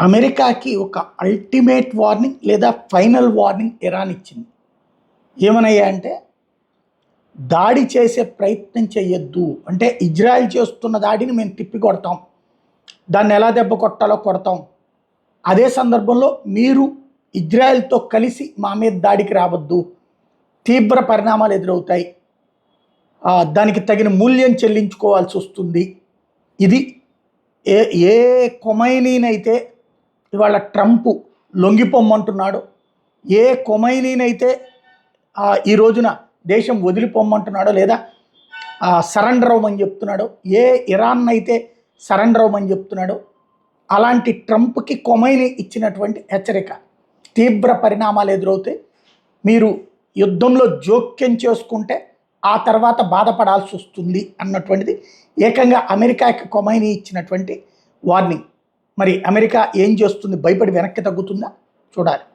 అమెరికాకి ఒక ultimate warning లేదా ఫైనల్ వార్నింగ్ ఇరాన్ ఇచ్చింది. ఏమనయ్యా అంటే, దాడి చేసే ప్రయత్నం చేయొద్దు. అంటే ఇజ్రాయెల్ చేస్తున్న దాడిని మేము తిప్పి కొడతాం. దాన్ని ఎలా దెబ్బ కొట్టాలో కొడతాం. అదే సందర్భంలో మీరు ఇజ్రాయెల్తో కలిసి మా మీద దాడికి రావద్దు. తీవ్ర పరిణామాలు ఎదురవుతాయి. దానికి తగిన మూల్యం చెల్లించుకోవాల్సి వస్తుంది. ఇది ఏ ఏ కొమైనీనైతే ఇవాళ ట్రంప్ లొంగిపోమ్మంటున్నాడు, ఏ కొమైనీనైతే ఈ రోజున దేశం వదిలిపోమ్మంటున్నాడో లేదా సరెండర్ అవ్వమని చెప్తున్నాడో, ఏ ఇరాన్ అయితే సరెండర్ అవ్వమని చెప్తున్నాడో, అలాంటి ట్రంప్కి కొమైనీ ఇచ్చినటువంటి హెచ్చరిక తీవ్ర పరిణామాలు ఎదురవుతాయి. మీరు యుద్ధంలో జోక్యం చేసుకుంటే ఆ తర్వాత బాధపడాల్సి వస్తుంది అన్నటువంటిది ఏకంగా అమెరికాకి కొమైనీ ఇచ్చినటువంటి వార్నింగ్. మరి అమెరికా ఏం చేస్తుంది? భయపడి వెనక్కి తగ్గుతుందా? చూడాలి.